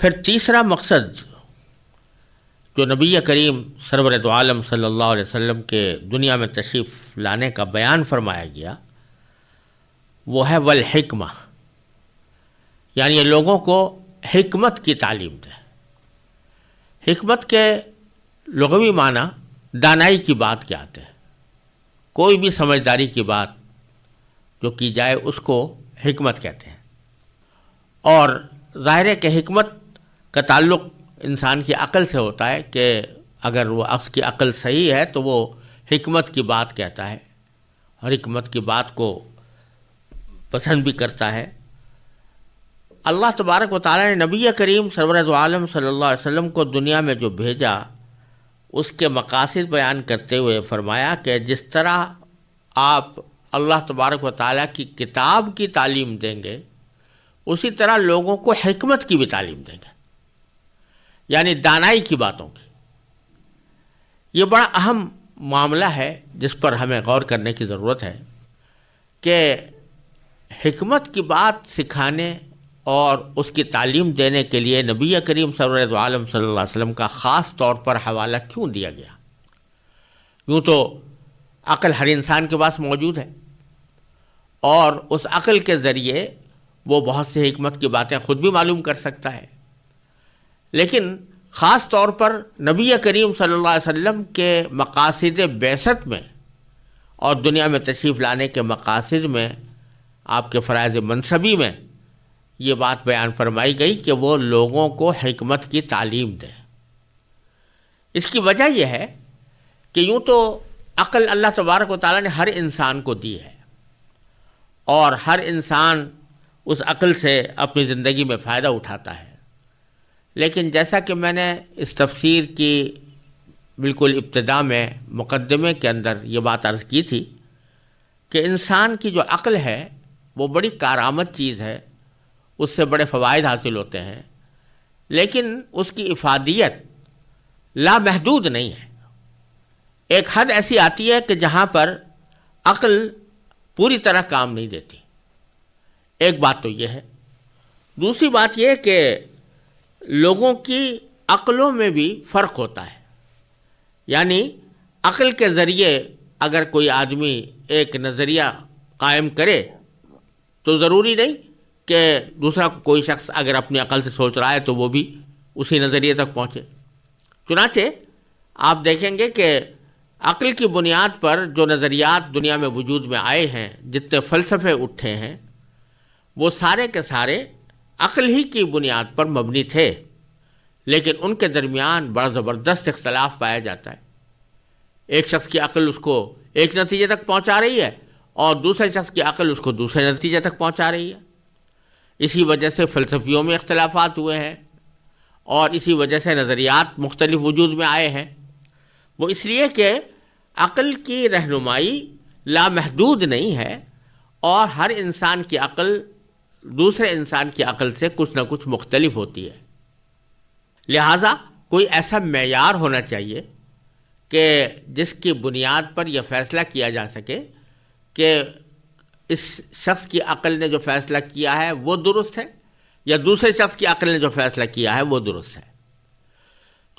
پھر تیسرا مقصد جو نبی کریم سرور دو عالم صلی اللہ علیہ وسلم کے دنیا میں تشریف لانے کا بیان فرمایا گیا وہ ہے والحکمہ، یعنی یہ لوگوں کو حکمت کی تعلیم دے۔ حکمت کے لغوی معنی دانائی کی بات کے آتے ہیں۔ کوئی بھی سمجھداری کی بات جو کی جائے اس کو حکمت کہتے ہیں، اور ظاہر ہے کہ حکمت کا تعلق انسان کی عقل سے ہوتا ہے کہ اگر وہ اس کی عقل صحیح ہے تو وہ حکمت کی بات کہتا ہے اور حکمت کی بات کو پسند بھی کرتا ہے۔ اللہ تبارک و تعالیٰ نے نبی کریم سرور دو عالم صلی اللہ علیہ وسلم کو دنیا میں جو بھیجا اس کے مقاصد بیان کرتے ہوئے فرمایا کہ جس طرح آپ اللہ تبارک و تعالیٰ کی کتاب کی تعلیم دیں گے اسی طرح لوگوں کو حکمت کی بھی تعلیم دیں گے، یعنی دانائی کی باتوں کی۔ یہ بڑا اہم معاملہ ہے جس پر ہمیں غور کرنے کی ضرورت ہے کہ حکمت کی بات سکھانے اور اس کی تعلیم دینے کے لیے نبی کریم سرور دو عالم صلی اللہ علیہ وسلم کا خاص طور پر حوالہ کیوں دیا گیا؟ یوں تو عقل ہر انسان کے پاس موجود ہے اور اس عقل کے ذریعے وہ بہت سے حکمت کی باتیں خود بھی معلوم کر سکتا ہے، لیکن خاص طور پر نبی کریم صلی اللہ علیہ وسلم کے مقاصد بعثت میں اور دنیا میں تشریف لانے کے مقاصد میں، آپ کے فرائض منصبی میں یہ بات بیان فرمائی گئی کہ وہ لوگوں کو حکمت کی تعلیم دیں۔ اس کی وجہ یہ ہے کہ یوں تو عقل اللہ تبارک و تعالیٰ نے ہر انسان کو دی ہے اور ہر انسان اس عقل سے اپنی زندگی میں فائدہ اٹھاتا ہے، لیکن جیسا کہ میں نے اس تفسیر کی بالکل ابتدا میں مقدمے کے اندر یہ بات عرض کی تھی کہ انسان کی جو عقل ہے وہ بڑی کارآمد چیز ہے، اس سے بڑے فوائد حاصل ہوتے ہیں، لیکن اس کی افادیت لامحدود نہیں ہے۔ ایک حد ایسی آتی ہے کہ جہاں پر عقل پوری طرح کام نہیں دیتی۔ ایک بات تو یہ ہے۔ دوسری بات یہ کہ لوگوں کی عقلوں میں بھی فرق ہوتا ہے، یعنی عقل کے ذریعے اگر کوئی آدمی ایک نظریہ قائم کرے تو ضروری نہیں کہ دوسرا کوئی شخص اگر اپنی عقل سے سوچ رہا ہے تو وہ بھی اسی نظریے تک پہنچے۔ چنانچہ آپ دیکھیں گے کہ عقل کی بنیاد پر جو نظریات دنیا میں وجود میں آئے ہیں، جتنے فلسفے اٹھے ہیں، وہ سارے کے سارے عقل ہی کی بنیاد پر مبنی تھے، لیکن ان کے درمیان بڑا زبردست اختلاف پایا جاتا ہے۔ ایک شخص کی عقل اس کو ایک نتیجے تک پہنچا رہی ہے اور دوسرے شخص کی عقل اس کو دوسرے نتیجے تک پہنچا رہی ہے۔ اسی وجہ سے فلسفیوں میں اختلافات ہوئے ہیں اور اسی وجہ سے نظریات مختلف وجود میں آئے ہیں۔ وہ اس لیے کہ عقل کی رہنمائی لامحدود نہیں ہے اور ہر انسان کی عقل دوسرے انسان کی عقل سے کچھ نہ کچھ مختلف ہوتی ہے۔ لہٰذا کوئی ایسا معیار ہونا چاہیے کہ جس کی بنیاد پر یہ فیصلہ کیا جا سکے کہ اس شخص کی عقل نے جو فیصلہ کیا ہے وہ درست ہے یا دوسرے شخص کی عقل نے جو فیصلہ کیا ہے وہ درست ہے۔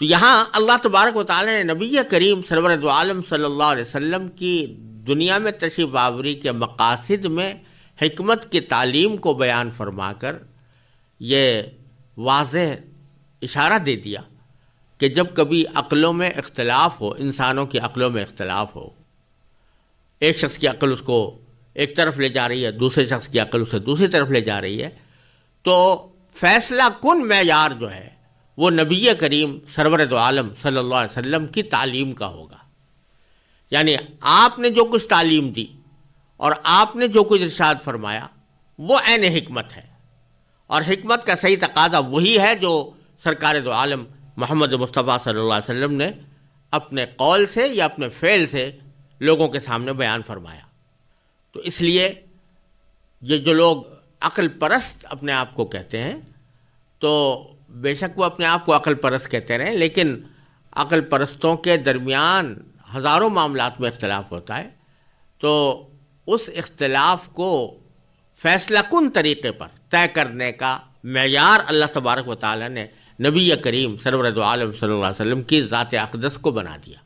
تو یہاں اللہ تبارک و تعالیٰ نے نبی کریم سرور دو عالم صلی اللہ علیہ وسلم کی دنیا میں تشریف آوری کے مقاصد میں حکمت کی تعلیم کو بیان فرما کر یہ واضح اشارہ دے دیا کہ جب کبھی عقلوں میں اختلاف ہو، انسانوں کی عقلوں میں اختلاف ہو، ایک شخص کی عقل اس کو ایک طرف لے جا رہی ہے، دوسرے شخص کی عقل اسے دوسری طرف لے جا رہی ہے، تو فیصلہ کن معیار جو ہے وہ نبی کریم سرور دو عالم صلی اللہ علیہ وسلم کی تعلیم کا ہوگا۔ یعنی آپ نے جو کچھ تعلیم دی اور آپ نے جو کچھ ارشاد فرمایا وہ عین حکمت ہے، اور حکمت کا صحیح تقاضا وہی ہے جو سرکار دو عالم محمد مصطفیٰ صلی اللہ علیہ وسلم نے اپنے قول سے یا اپنے فعل سے لوگوں کے سامنے بیان فرمایا۔ تو اس لیے یہ جو لوگ عقل پرست اپنے آپ کو کہتے ہیں تو بے شک وہ اپنے آپ کو عقل پرست کہتے رہیں، لیکن عقل پرستوں کے درمیان ہزاروں معاملات میں اختلاف ہوتا ہے، تو اس اختلاف کو فیصلہ کن طریقے پر طے کرنے کا معیار اللہ تبارک و تعالیٰ نے نبی کریم سرور دو عالم صلی اللہ علیہ وسلم کی ذات اقدس کو بنا دیا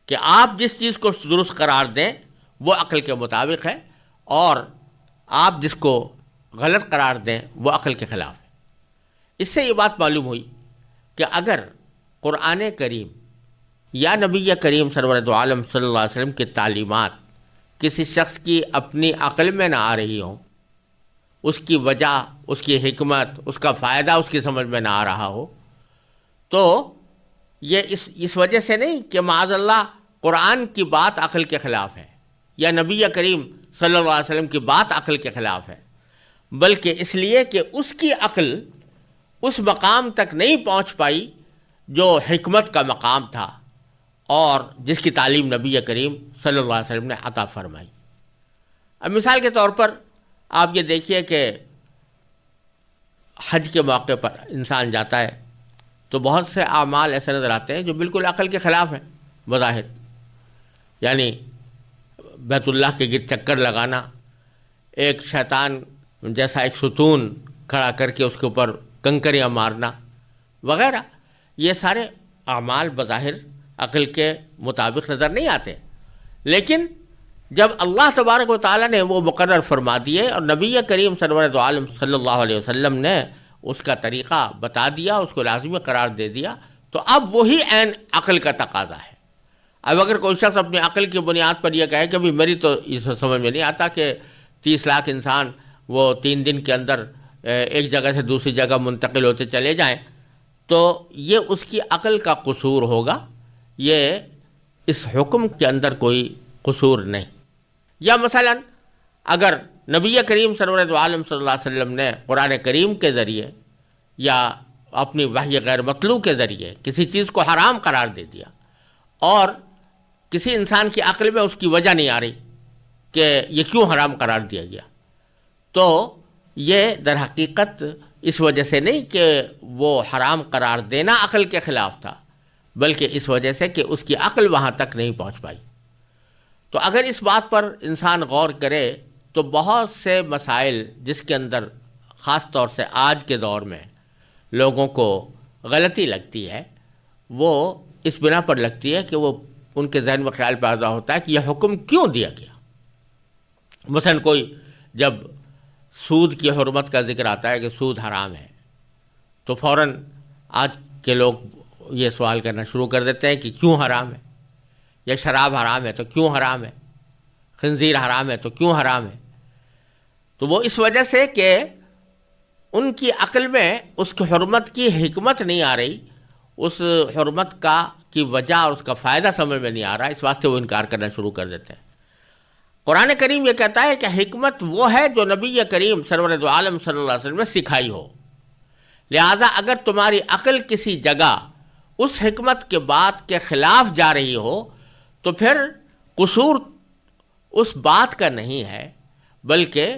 کہ آپ جس چیز کو درست قرار دیں وہ عقل کے مطابق ہے، اور آپ جس کو غلط قرار دیں وہ عقل کے خلاف ہے۔ اس سے یہ بات معلوم ہوئی کہ اگر قرآن کریم یا نبی کریم سرور دو عالم صلی اللہ علیہ وسلم کی تعلیمات کسی شخص کی اپنی عقل میں نہ آ رہی ہوں، اس کی وجہ، اس کی حکمت، اس کا فائدہ اس کی سمجھ میں نہ آ رہا ہو، تو یہ اس وجہ سے نہیں کہ معاذ اللہ قرآن کی بات عقل کے خلاف ہے یا نبی کریم صلی اللہ علیہ وسلم کی بات عقل کے خلاف ہے، بلکہ اس لیے کہ اس کی عقل اس مقام تک نہیں پہنچ پائی جو حکمت کا مقام تھا اور جس کی تعلیم نبی کریم صلی اللہ علیہ وسلم نے عطا فرمائی۔ اب مثال کے طور پر آپ یہ دیکھیے کہ حج کے موقع پر انسان جاتا ہے تو بہت سے اعمال ایسے نظر آتے ہیں جو بالکل عقل کے خلاف ہیں بظاہر، یعنی بیت اللہ کے گرد چکر لگانا، ایک شیطان جیسا ایک ستون کھڑا کر کے اس کے اوپر کنکریاں مارنا وغیرہ، یہ سارے اعمال بظاہر عقل کے مطابق نظر نہیں آتے، لیکن جب اللہ تبارک و تعالیٰ نے وہ مقرر فرما دیے اور نبی کریم سرور دو عالم صلی اللہ علیہ وسلم نے اس کا طریقہ بتا دیا، اس کو لازمی قرار دے دیا، تو اب وہی عین عقل کا تقاضا ہے۔ اب اگر کوئی شخص اپنی عقل کی بنیاد پر یہ کہے کہ بھی میری تو اس سمجھ میں نہیں آتا کہ 30 لاکھ انسان وہ 3 دن کے اندر ایک جگہ سے دوسری جگہ منتقل ہوتے چلے جائیں، تو یہ اس کی عقل کا قصور ہوگا، یہ اس حکم کے اندر کوئی قصور نہیں۔ یا مثلا اگر نبی کریم سرور دو عالم صلی اللہ علیہ وسلم نے قرآن کریم کے ذریعے یا اپنی وحی غیر مطلوع کے ذریعے کسی چیز کو حرام قرار دے دیا اور کسی انسان کی عقل میں اس کی وجہ نہیں آ رہی کہ یہ کیوں حرام قرار دیا گیا، تو یہ در حقیقت اس وجہ سے نہیں کہ وہ حرام قرار دینا عقل کے خلاف تھا، بلکہ اس وجہ سے کہ اس کی عقل وہاں تک نہیں پہنچ پائی۔ تو اگر اس بات پر انسان غور کرے تو بہت سے مسائل جس کے اندر خاص طور سے آج کے دور میں لوگوں کو غلطی لگتی ہے، وہ اس بنا پر لگتی ہے کہ وہ ان کے ذہن میں خیال پیدا ہوتا ہے کہ یہ حکم کیوں دیا گیا۔ مثلا کوئی جب سود کی حرمت کا ذکر آتا ہے کہ سود حرام ہے، تو فوراً آج کے لوگ یہ سوال کرنا شروع کر دیتے ہیں کہ کیوں حرام ہے، یا شراب حرام ہے تو کیوں حرام ہے، خنزیر حرام ہے تو کیوں حرام ہے۔ تو وہ اس وجہ سے کہ ان کی عقل میں اس کی حرمت کی حکمت نہیں آ رہی، اس حرمت کی وجہ اور اس کا فائدہ سمجھ میں نہیں آ رہا، اس واسطے وہ انکار کرنا شروع کر دیتے ہیں۔ قرآن کریم یہ کہتا ہے کہ حکمت وہ ہے جو نبی کریم سرور دو عالم صلی اللہ علیہ وسلم نے سکھائی ہو، لہذا اگر تمہاری عقل کسی جگہ اس حکمت کے بات کے خلاف جا رہی ہو تو پھر قصور اس بات کا نہیں ہے، بلکہ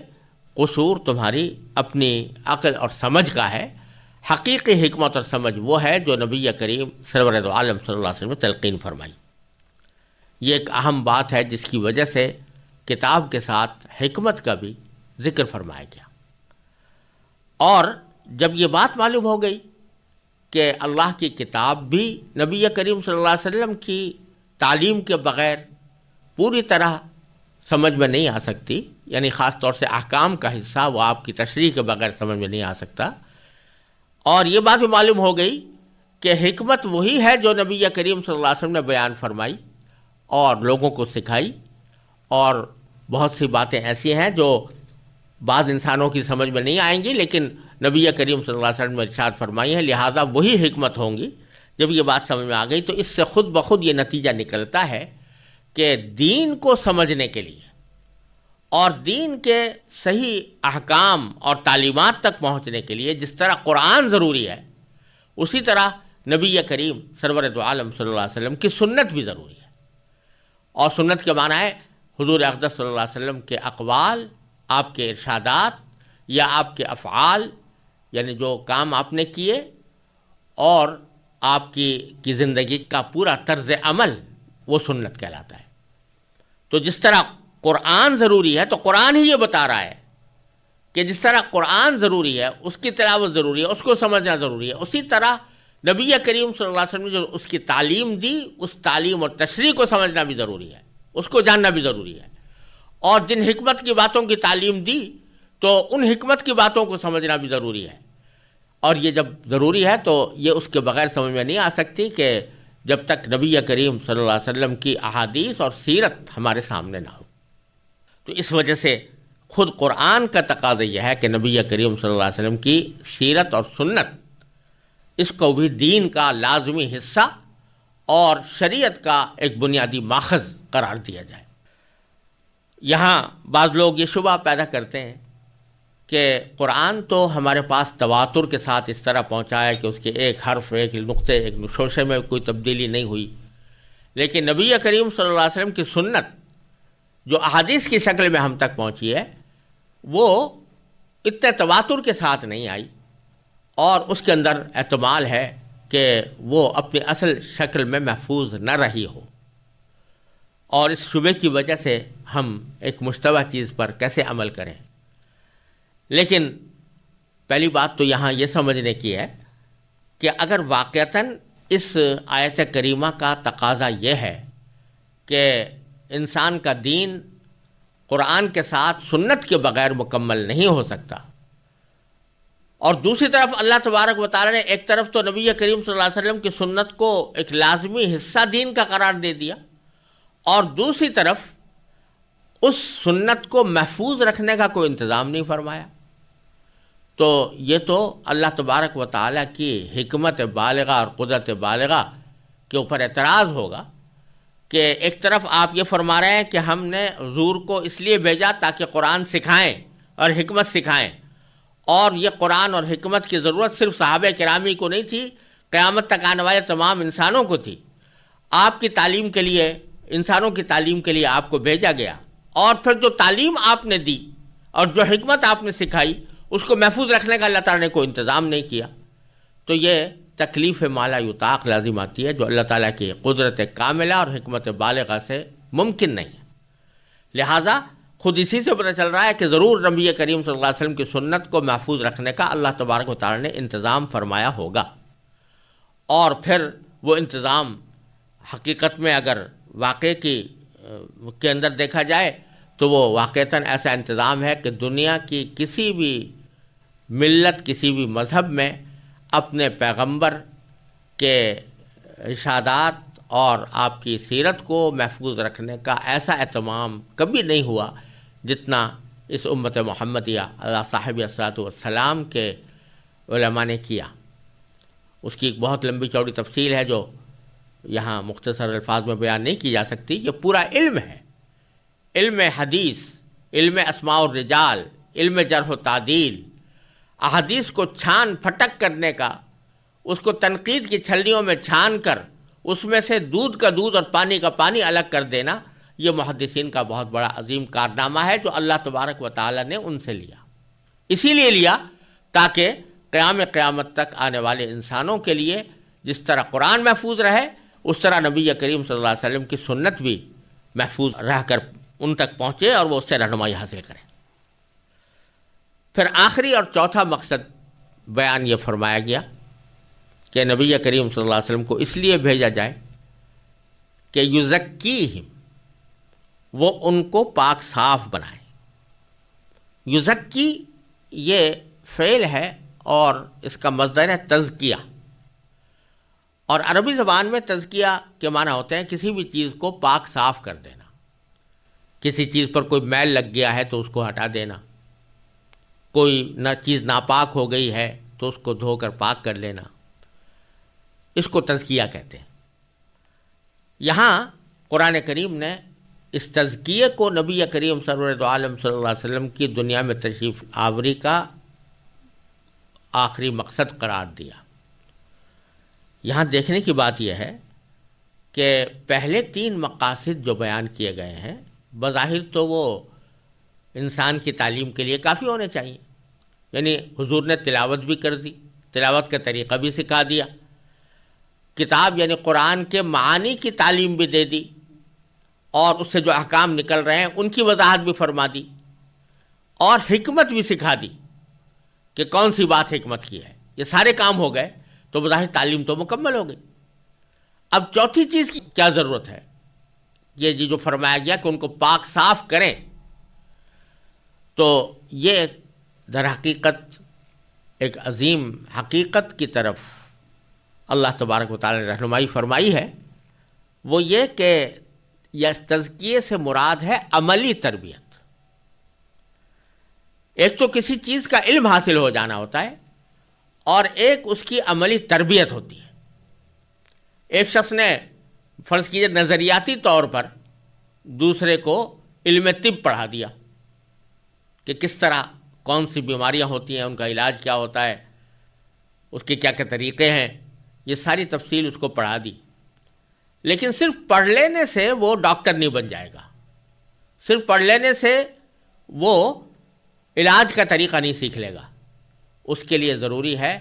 قصور تمہاری اپنی عقل اور سمجھ کا ہے۔ حقیقی حکمت اور سمجھ وہ ہے جو نبی کریم سرور دو عالم صلی اللہ علیہ وسلم نے تلقین فرمائی۔ یہ ایک اہم بات ہے جس کی وجہ سے کتاب کے ساتھ حکمت کا بھی ذکر فرمایا گیا۔ اور جب یہ بات معلوم ہو گئی کہ اللہ کی کتاب بھی نبی کریم صلی اللہ علیہ وسلم کی تعلیم کے بغیر پوری طرح سمجھ میں نہیں آ سکتی، یعنی خاص طور سے احکام کا حصہ وہ آپ کی تشریح کے بغیر سمجھ میں نہیں آ سکتا، اور یہ بات بھی معلوم ہو گئی کہ حکمت وہی ہے جو نبی کریم صلی اللہ علیہ وسلم نے بیان فرمائی اور لوگوں کو سکھائی، اور بہت سی باتیں ایسی ہیں جو بعض انسانوں کی سمجھ میں نہیں آئیں گی لیکن نبی کریم صلی اللہ علیہ وسلم نے ارشاد فرمائی ہے، لہٰذا وہی حکمت ہوں گی۔ جب یہ بات سمجھ میں آ گئی تو اس سے خود بخود یہ نتیجہ نکلتا ہے کہ دین کو سمجھنے کے لیے اور دین کے صحیح احکام اور تعلیمات تک پہنچنے کے لیے جس طرح قرآن ضروری ہے، اسی طرح نبی کریم سرور دو عالم صلی اللہ علیہ وسلم کی سنت بھی ضروری ہے۔ اور سنت کے معنی ہے حضور اقدس صلی اللہ علیہ وسلم کے اقوال، آپ کے ارشادات یا آپ کے افعال، یعنی جو کام آپ نے کیے، اور آپ کی زندگی کا پورا طرز عمل، وہ سنت کہلاتا ہے۔ تو جس طرح قرآن ضروری ہے تو قرآن ہی یہ بتا رہا ہے کہ جس طرح قرآن ضروری ہے، اس کی تلاوت ضروری ہے، اس کو سمجھنا ضروری ہے، اسی طرح نبی کریم صلی اللہ علیہ وسلم نے جو اس کی تعلیم دی، اس تعلیم اور تشریح کو سمجھنا بھی ضروری ہے، اس کو جاننا بھی ضروری ہے، اور جن حکمت کی باتوں کی تعلیم دی تو ان حکمت کی باتوں کو سمجھنا بھی ضروری ہے۔ اور یہ جب ضروری ہے تو یہ اس کے بغیر سمجھ میں نہیں آ سکتی کہ جب تک نبی کریم صلی اللہ علیہ وسلم کی احادیث اور سیرت ہمارے سامنے نہ ہو۔ تو اس وجہ سے خود قرآن کا تقاضا یہ ہے کہ نبی کریم صلی اللہ علیہ وسلم کی سیرت اور سنت، اس کو بھی دین کا لازمی حصہ اور شریعت کا ایک بنیادی ماخذ قرار دیا جائے۔ یہاں بعض لوگ یہ شبہ پیدا کرتے ہیں کہ قرآن تو ہمارے پاس تواتر کے ساتھ اس طرح پہنچا ہے کہ اس کے ایک حرف، ایک نقطے، ایک شوشے میں کوئی تبدیلی نہیں ہوئی، لیکن نبی کریم صلی اللہ علیہ وسلم کی سنت جو احادیث کی شکل میں ہم تک پہنچی ہے وہ اتنے تواتر کے ساتھ نہیں آئی، اور اس کے اندر احتمال ہے کہ وہ اپنی اصل شکل میں محفوظ نہ رہی ہو، اور اس شبے کی وجہ سے ہم ایک مشتبہ چیز پر کیسے عمل کریں۔ لیکن پہلی بات تو یہاں یہ سمجھنے کی ہے کہ اگر واقعتاً اس آیت کریمہ کا تقاضا یہ ہے کہ انسان کا دین قرآن کے ساتھ سنت کے بغیر مکمل نہیں ہو سکتا، اور دوسری طرف اللہ تبارک و تعالیٰ نے ایک طرف تو نبی کریم صلی اللہ علیہ وسلم کی سنت کو ایک لازمی حصہ دین کا قرار دے دیا، اور دوسری طرف اس سنت کو محفوظ رکھنے کا کوئی انتظام نہیں فرمایا، تو یہ تو اللہ تبارک و تعالیٰ کی حکمت بالغہ اور قدرت بالغہ کے اوپر اعتراض ہوگا کہ ایک طرف آپ یہ فرما رہے ہیں کہ ہم نے حضور کو اس لیے بھیجا تاکہ قرآن سکھائیں اور حکمت سکھائیں، اور یہ قرآن اور حکمت کی ضرورت صرف صحابہ کرامی کو نہیں تھی، قیامت تک آنے والے تمام انسانوں کو تھی۔ آپ کی تعلیم کے لیے، انسانوں کی تعلیم کے لیے آپ کو بھیجا گیا، اور پھر جو تعلیم آپ نے دی اور جو حکمت آپ نے سکھائی اس کو محفوظ رکھنے کا اللہ تعالیٰ نے کوئی انتظام نہیں کیا، تو یہ تکلیف مالا یطاق لازم آتی ہے جو اللہ تعالیٰ کی قدرت کاملہ اور حکمت بالغہ سے ممکن نہیں ہے۔ لہٰذا خود اسی سے پتہ چل رہا ہے کہ ضرور نبی کریم صلی اللہ علیہ وسلم کی سنت کو محفوظ رکھنے کا اللہ تبارک و تعالیٰ نے انتظام فرمایا ہوگا، اور پھر وہ انتظام حقیقت میں اگر واقعے کے اندر دیکھا جائے تو وہ واقعتاً ایسا انتظام ہے کہ دنیا کی کسی بھی ملت، کسی بھی مذہب میں اپنے پیغمبر کے ارشادات اور آپ کی سیرت کو محفوظ رکھنے کا ایسا اہتمام کبھی نہیں ہوا جتنا اس امت محمدیہ اللہ صاحب الصلاۃ والسلام کے علماء نے کیا۔ اس کی ایک بہت لمبی چوڑی تفصیل ہے جو یہاں مختصر الفاظ میں بیان نہیں کی جا سکتی۔ یہ پورا علم ہے، علم حدیث، علم اسماء الرجال، علم جرح و تعدیل، احادیث کو چھان پھٹک کرنے کا، اس کو تنقید کی چھلنیوں میں چھان کر اس میں سے دودھ کا دودھ اور پانی کا پانی الگ کر دینا، یہ محدثین کا بہت بڑا عظیم کارنامہ ہے جو اللہ تبارک و تعالیٰ نے ان سے لیا۔ اسی لیے لیا تاکہ قیامت تک آنے والے انسانوں کے لیے جس طرح قرآن محفوظ رہے، اس طرح نبی کریم صلی اللہ علیہ وسلم کی سنت بھی محفوظ رہ کر ان تک پہنچے اور وہ اس سے رہنمائی حاصل کریں۔ پھر آخری اور چوتھا مقصد بیان یہ فرمایا گیا کہ نبی کریم صلی اللہ علیہ وسلم کو اس لیے بھیجا جائے کہ یزکیہم، وہ ان کو پاک صاف بنائیں۔ یزکی یہ فعل ہے اور اس کا مصدر ہے تزکیہ، اور عربی زبان میں تزکیہ کے معنی ہوتے ہیں کسی بھی چیز کو پاک صاف کر دینا، کسی چیز پر کوئی میل لگ گیا ہے تو اس کو ہٹا دینا، کوئی چیز ناپاک ہو گئی ہے تو اس کو دھو کر پاک کر لینا، اس کو تزکیہ کہتے ہیں۔ یہاں قرآن کریم نے اس تزکیے کو نبی کریم سرور عالم صلی اللہ علیہ وسلم کی دنیا میں تشریف آوری کا آخری مقصد قرار دیا۔ یہاں دیکھنے کی بات یہ ہے کہ پہلے تین مقاصد جو بیان کیے گئے ہیں بظاہر تو وہ انسان کی تعلیم کے لیے کافی ہونے چاہیے، یعنی حضور نے تلاوت بھی کر دی، تلاوت کا طریقہ بھی سکھا دیا، کتاب یعنی قرآن کے معانی کی تعلیم بھی دے دی، اور اس سے جو احکام نکل رہے ہیں ان کی وضاحت بھی فرما دی، اور حکمت بھی سکھا دی کہ کون سی بات حکمت کی ہے. یہ سارے کام ہو گئے تو بظاہر تعلیم تو مکمل ہو گئی. اب چوتھی چیز کی کیا ضرورت ہے؟ یہ جو فرمایا گیا کہ ان کو پاک صاف کریں، تو یہ در حقیقت ایک عظیم حقیقت کی طرف اللہ تبارک و تعالی نے رہنمائی فرمائی ہے. وہ یہ کہ یہ تزکیے سے مراد ہے عملی تربیت. ایک تو کسی چیز کا علم حاصل ہو جانا ہوتا ہے اور ایک اس کی عملی تربیت ہوتی ہے. ایک شخص نے فرض کیجیے نظریاتی طور پر دوسرے کو علم طب پڑھا دیا کہ کس طرح کون سی بیماریاں ہوتی ہیں، ان کا علاج کیا ہوتا ہے، اس کے کیا کیا طریقے ہیں، یہ ساری تفصیل اس کو پڑھا دی. لیکن صرف پڑھ لینے سے وہ ڈاکٹر نہیں بن جائے گا، صرف پڑھ لینے سے وہ علاج کا طریقہ نہیں سیکھ لے گا. اس کے لیے ضروری ہے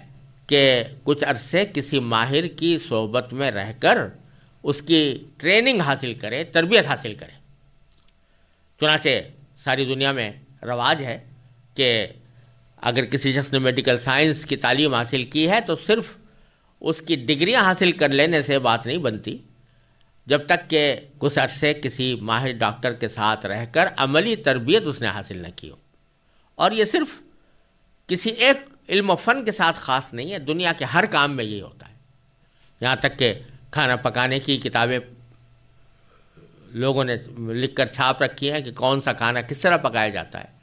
کہ کچھ عرصے کسی ماہر کی صحبت میں رہ کر اس کی ٹریننگ حاصل کرے، تربیت حاصل کرے. چنانچہ ساری دنیا میں رواج ہے کہ اگر کسی شخص نے میڈیکل سائنس کی تعلیم حاصل کی ہے تو صرف اس کی ڈگریاں حاصل کر لینے سے بات نہیں بنتی، جب تک کہ کچھ عرصے کسی ماہر ڈاکٹر کے ساتھ رہ کر عملی تربیت اس نے حاصل نہ کی ہو. اور یہ صرف کسی ایک علم و فن کے ساتھ خاص نہیں ہے، دنیا کے ہر کام میں یہ ہوتا ہے. یہاں تک کہ کھانا پکانے کی کتابیں لوگوں نے لکھ کر چھاپ رکھی ہیں کہ کون سا کھانا کس طرح پکایا جاتا ہے.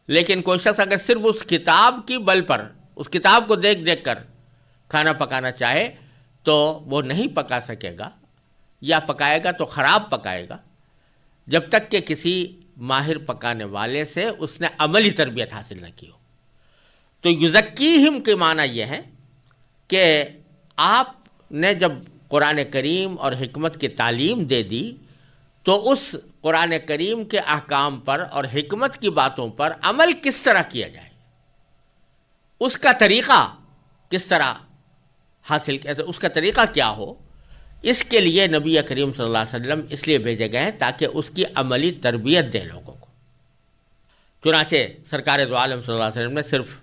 لیکن کوئی شخص اگر صرف اس کتاب کی بل پر، اس کتاب کو دیکھ دیکھ کر کھانا پکانا چاہے تو وہ نہیں پکا سکے گا، یا پکائے گا تو خراب پکائے گا، جب تک کہ کسی ماہر پکانے والے سے اس نے عملی تربیت حاصل نہ کی ہو. تو یزکیہم کے معنی یہ ہے کہ آپ نے جب قرآن کریم اور حکمت کی تعلیم دے دی تو اس قرآن کریم کے احکام پر اور حکمت کی باتوں پر عمل کس طرح کیا جائے، اس کا طریقہ کس طرح حاصل، اس کا طریقہ کیا ہو، اس کے لیے نبی کریم صلی اللہ علیہ وسلم اس لیے بھیجے گئے ہیں تاکہ اس کی عملی تربیت دے لوگوں کو. چنانچہ سرکار دو عالم صلی اللہ علیہ وسلم نے صرف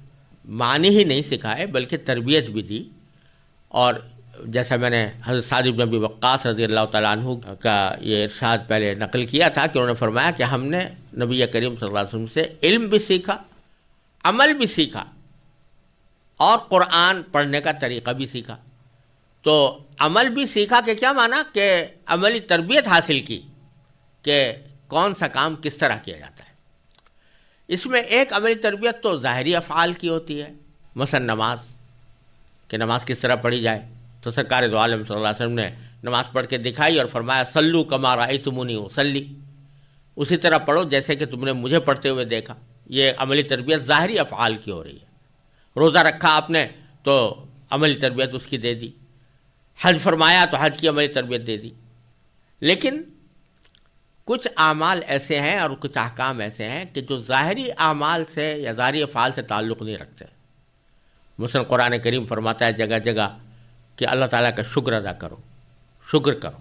معنی ہی نہیں سکھائے بلکہ تربیت بھی دی. اور جیسا میں نے حضرت سعد بن ابی وقاص رضی اللہ تعالیٰ عنہ کا یہ ارشاد پہلے نقل کیا تھا کہ انہوں نے فرمایا کہ ہم نے نبی کریم صلی اللہ علیہ وسلم سے علم بھی سیکھا، عمل بھی سیکھا اور قرآن پڑھنے کا طریقہ بھی سیکھا. تو عمل بھی سیکھا کہ کیا معنی کہ عملی تربیت حاصل کی کہ کون سا کام کس طرح کیا جاتا ہے. اس میں ایک عملی تربیت تو ظاہری افعال کی ہوتی ہے، مثلا نماز، کہ نماز کس طرح پڑھی جائے. تو سرکار دو عالم صلی اللہ علیہ وسلم نے نماز پڑھ کے دکھائی اور فرمایا صلو کما رأیتمونی اصلی، اسی طرح پڑھو جیسے کہ تم نے مجھے پڑھتے ہوئے دیکھا. یہ عملی تربیت ظاہری افعال کی ہو رہی ہے. روزہ رکھا آپ نے تو عملی تربیت اس کی دے دی، حج فرمایا تو حج کی عملی تربیت دے دی. لیکن کچھ اعمال ایسے ہیں اور کچھ احکام ایسے ہیں کہ جو ظاہری اعمال سے یا ظاہری افعال سے تعلق نہیں رکھتے. مثلا قرآن کریم فرماتا ہے جگہ جگہ کہ اللہ تعالیٰ کا شکر ادا کرو، شکر کرو،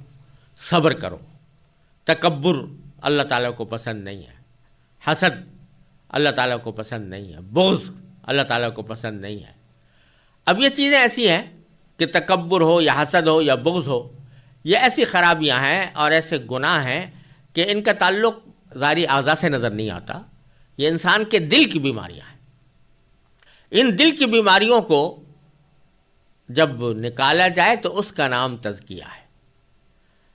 صبر کرو. تکبر اللہ تعالیٰ کو پسند نہیں ہے، حسد اللہ تعالیٰ کو پسند نہیں ہے، بغض اللہ تعالیٰ کو پسند نہیں ہے. اب یہ چیزیں ایسی ہیں کہ تکبر ہو یا حسد ہو یا بغض ہو، یہ ایسی خرابیاں ہیں اور ایسے گناہ ہیں کہ ان کا تعلق ظاہری اعضاء سے نظر نہیں آتا. یہ انسان کے دل کی بیماریاں ہیں. ان دل کی بیماریوں کو جب نکالا جائے تو اس کا نام تزکیہ ہے.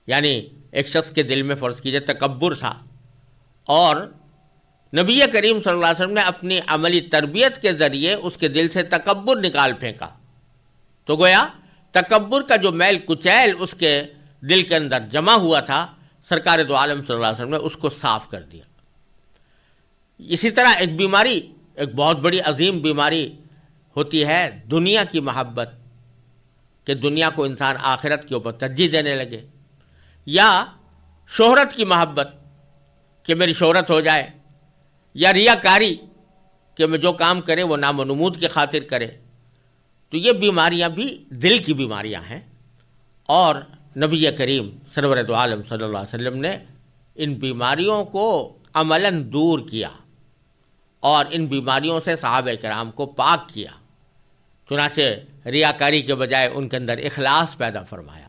یعنی ایک شخص کے دل میں فرض کیجئے تکبر تھا اور نبی کریم صلی اللہ علیہ وسلم نے اپنی عملی تربیت کے ذریعے اس کے دل سے تکبر نکال پھینکا، تو گویا تکبر کا جو میل کچیل اس کے دل کے اندر جمع ہوا تھا، سرکار دو عالم صلی اللہ علیہ وسلم نے اس کو صاف کر دیا. اسی طرح ایک بیماری، ایک بہت بڑی عظیم بیماری ہوتی ہے دنیا کی محبت، کہ دنیا کو انسان آخرت کے اوپر ترجیح دینے لگے، یا شہرت کی محبت کہ میری شہرت ہو جائے، یا ریاکاری کہ میں جو کام کرے وہ نام و نمود کی خاطر کرے. تو یہ بیماریاں بھی دل کی بیماریاں ہیں، اور نبی کریم سرور دو عالم صلی اللہ علیہ وسلم نے ان بیماریوں کو عملاً دور کیا اور ان بیماریوں سے صحابہ کرام کو پاک کیا۔ چنانچہ ریاکاری کے بجائے ان کے اندر اخلاص پیدا فرمایا،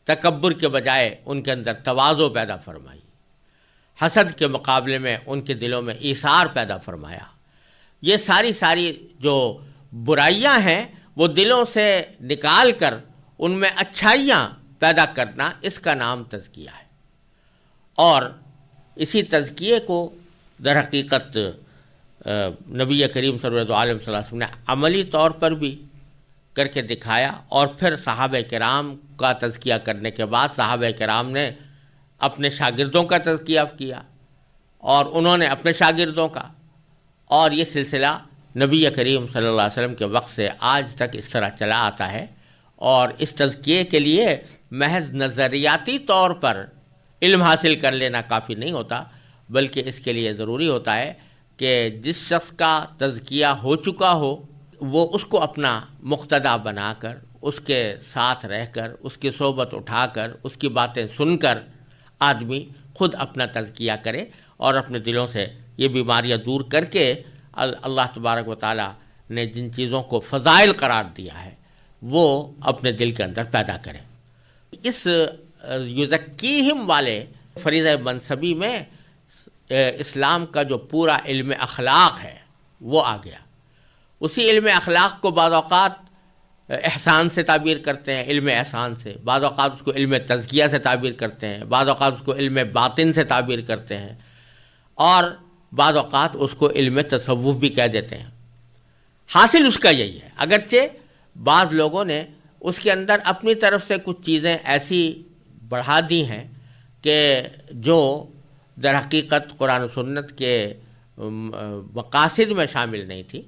تکبر کے بجائے ان کے اندر تواضع پیدا فرمائی، حسد کے مقابلے میں ان کے دلوں میں ایثار پیدا فرمایا۔ یہ ساری جو برائیاں ہیں وہ دلوں سے نکال کر ان میں اچھائیاں پیدا کرنا، اس کا نام تزکیہ ہے۔ اور اسی تزکیے کو در حقیقت نبی کریم سرورت عالم صلی اللہ علیہ وسلم نے عملی طور پر بھی کر کے دکھایا، اور پھر صحابہ کرام کا تزکیہ کرنے کے بعد صحابہ کرام نے اپنے شاگردوں کا تزکیہ کیا، اور انہوں نے اپنے شاگردوں کا، اور یہ سلسلہ نبی کریم صلی اللہ علیہ وسلم کے وقت سے آج تک اس طرح چلا آتا ہے۔ اور اس تزکیے کے لیے محض نظریاتی طور پر علم حاصل کر لینا کافی نہیں ہوتا، بلکہ اس کے لیے ضروری ہوتا ہے کہ جس شخص کا تزکیہ ہو چکا ہو وہ اس کو اپنا مقتدا بنا کر، اس کے ساتھ رہ کر، اس کی صحبت اٹھا کر، اس کی باتیں سن کر آدمی خود اپنا تزکیہ کرے، اور اپنے دلوں سے یہ بیماریاں دور کر کے اللہ تبارک و تعالی نے جن چیزوں کو فضائل قرار دیا ہے وہ اپنے دل کے اندر پیدا کرے۔ اس یزکیہم والے فریضہ منصبی میں اسلام کا جو پورا علم اخلاق ہے وہ آ گیا۔ اسی علم اخلاق کو بعض اوقات احسان سے تعبیر کرتے ہیں، علم احسان سے، بعض اوقات اس کو علم تزکیہ سے تعبیر کرتے ہیں، بعض اوقات اس کو علم باطن سے تعبیر کرتے ہیں، اور بعض اوقات اس کو علم تصوف بھی کہہ دیتے ہیں۔ حاصل اس کا یہی ہے، اگرچہ بعض لوگوں نے اس کے اندر اپنی طرف سے کچھ چیزیں ایسی بڑھا دی ہیں کہ جو در حقیقت قرآن و سنت کے مقاصد میں شامل نہیں تھی،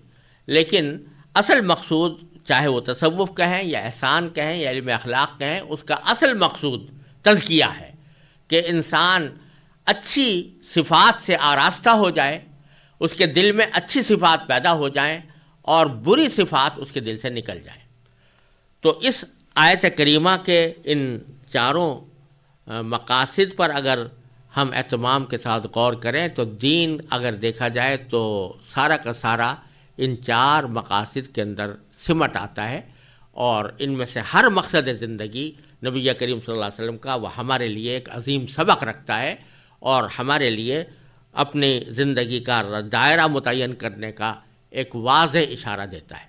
لیکن اصل مقصود چاہے وہ تصوف کہیں یا احسان کہیں یا علم اخلاق کہیں، اس کا اصل مقصود تزکیہ ہے کہ انسان اچھی صفات سے آراستہ ہو جائے، اس کے دل میں اچھی صفات پیدا ہو جائیں اور بری صفات اس کے دل سے نکل جائیں۔ تو اس آیت کریمہ کے ان چاروں مقاصد پر اگر ہم اہتمام کے ساتھ غور کریں تو دین اگر دیکھا جائے تو سارا کا سارا ان چار مقاصد کے اندر سمٹ آتا ہے، اور ان میں سے ہر مقصد زندگی نبی کریم صلی اللہ علیہ وسلم کا وہ ہمارے لیے ایک عظیم سبق رکھتا ہے، اور ہمارے لیے اپنی زندگی کا دائرہ متعین کرنے کا ایک واضح اشارہ دیتا ہے۔